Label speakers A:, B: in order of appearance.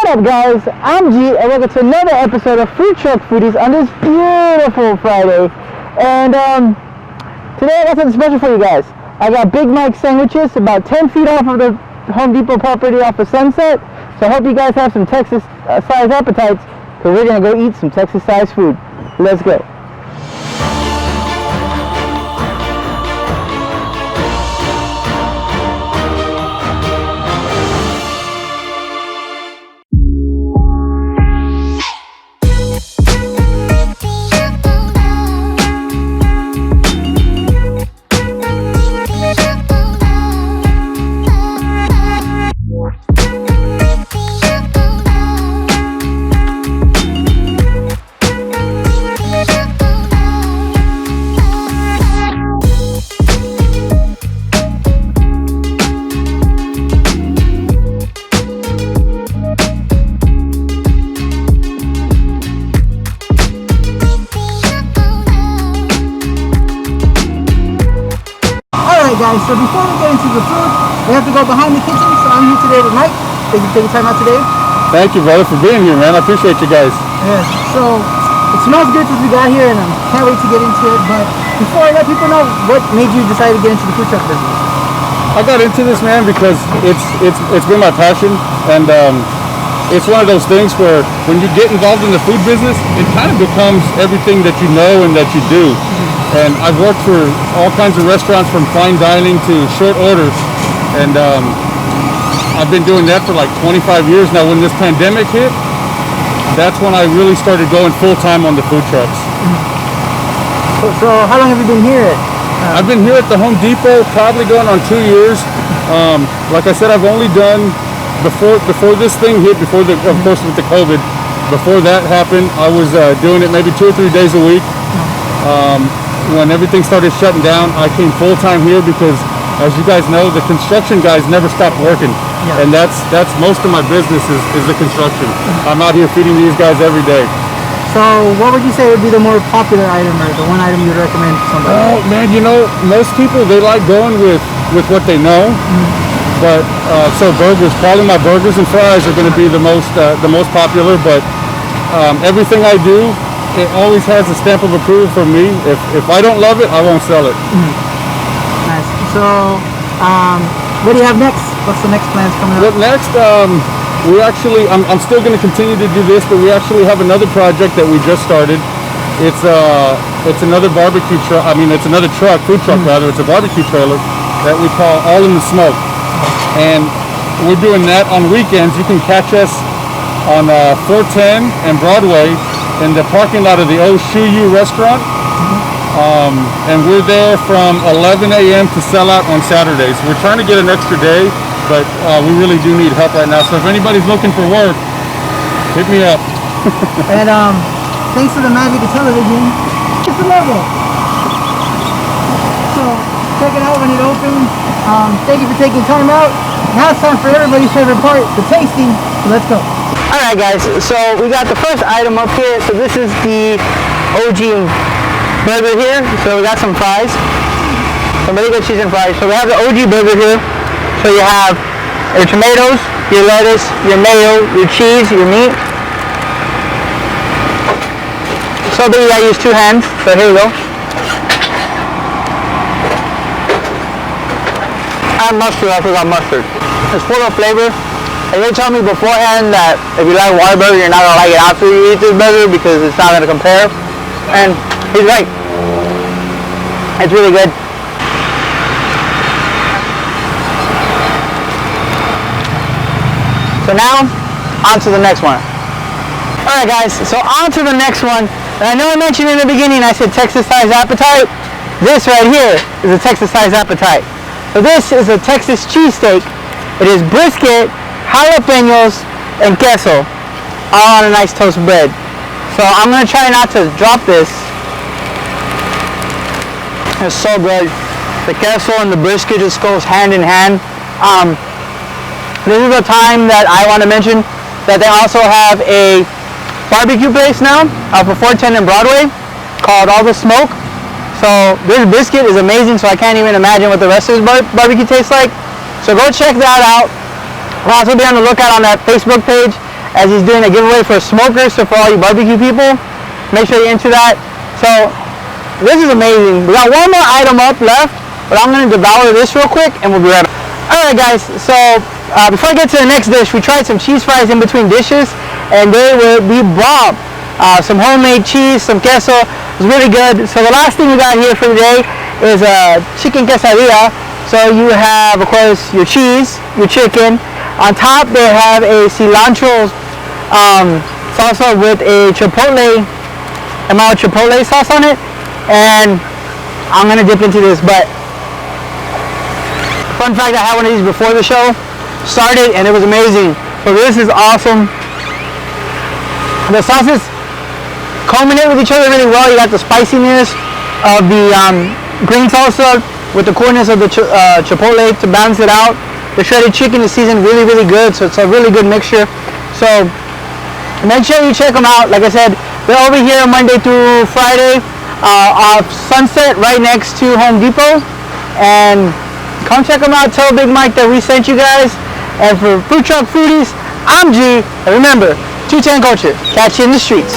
A: up, guys? I'm G, and welcome to another episode of Food Truck Foodies on this beautiful Friday. And today I got something special for you guys. I got Big Mike sandwiches about 10 feet off of the Home Depot property off of Sunset. So I hope you guys have some Texas-sized appetites, because we're going to go eat some Texas-sized food. Let's go. Guys, so before we get into the food, we have to go behind the kitchen. So I'm here today with Mike. Thank you for taking time out today.
B: Thank you, brother, for being here, man. I appreciate you guys.
A: Yes. So it smells good since we got here, and I can't wait to get into it. But before I let people know, what made you decide to get into the food truck business?
B: I got into this, man, because it's been my passion, and it's one of those things where when you get involved in the food business, it kind of becomes everything that you know and that you do. And I've worked for all kinds of restaurants, from fine dining to short orders, and I've been doing that for like 25 years now. When this pandemic hit, that's when I really started going full-time on the food trucks.
A: So how long have you been here?
B: I've been here at the Home Depot probably going on 2 years. Like I said, I've only done, before this thing hit, of course with the COVID, before that happened, I was doing it maybe 2 or 3 days a week. When everything started shutting down, I came full-time here because, as you guys know, the construction guys never stopped working. Yeah. And that's most of my business is the construction. I'm out here feeding these guys every day.
A: So what would you say would be the more popular item, or the one item you would recommend to somebody?
B: Oh, man, you know, most people, they like going with what they know. But so burgers, probably my burgers and fries are going to be the most popular. But everything I do, it always has a stamp of approval from me. If I don't love it, I won't sell it.
A: Nice. So what do you have next? What's the next plans coming up?
B: Next, we actually, I'm still going to continue to do this, but we actually have another project that we just started. It's another barbecue truck. I mean, it's another truck, food truck rather. It's a barbecue trailer that we call All in the Smoke, and we're doing that on weekends. You can catch us on 410 and Broadway in the parking lot of the old Shuyu restaurant. And we're there from 11 a.m. to sell out on Saturdays. We're trying to get an extra day, but we really do need help right now. So if anybody's looking for work, hit me up.
A: And thanks to the magic of television, it's a level. So check it out when it opens. Thank you for taking time out. Now it's time for everybody's favorite part, the tasting. So let's go. Alright guys, so we got the first item up here. So this is the OG burger here. So we got some fries, some really good cheese and fries. So we have the OG burger here. So you have your tomatoes, your lettuce, your mayo, your cheese, your meat. So big, I use 2 hands. So here we go. And mustard, I forgot mustard. It's full of flavor. And they told me beforehand that if you like Whataburger, you're not going to like it after you eat this burger because it's not going to compare. And he's right. It's really good. So now, on to the next one. Alright guys, so on to the next one. And I know I mentioned in the beginning, I said Texas-sized appetite. This right here is a Texas-sized appetite. So this is a Texas cheesesteak. It is brisket, jalapenos, and queso, all on a nice toast bread. So I'm going to try not to drop this. It's so good. The queso and the brisket just goes hand in hand. This is the time that I want to mention that they also have a barbecue place now off of 410 and Broadway called All the Smoke. So this brisket is amazing, so I can't even imagine what the rest of this barbecue tastes like. So go check that out. We'll also be on the lookout on that Facebook page. as he's doing a giveaway for smokers. So for all you barbecue people, make sure you enter that. So this is amazing. We got one more item up left, but I'm gonna devour this real quick and we'll be right back. All right, guys. So before I get to the next dish, we tried some cheese fries in between dishes, and they will be bomb. Some homemade cheese, some queso. It was really good. So the last thing we got here for today is a chicken quesadilla. So you have, of course, your cheese, your chicken. On top, they have a cilantro salsa with a chipotle, chipotle sauce on it. And I'm gonna dip into this. But fun fact, I had one of these before the show started, and it was amazing. So this is awesome. The sauces culminate with each other really well. You got the spiciness of the green salsa with the coolness of the chipotle to balance it out. The shredded chicken is seasoned really, really good, so it's a really good mixture. So make sure you check them out. Like I said, they're over here Monday through Friday off Sunset, right next to Home Depot. And come check them out. Tell Big Mike that we sent you guys. And for Food Truck Foodies, I'm G. And remember, 210 Culture. Catch you in the streets.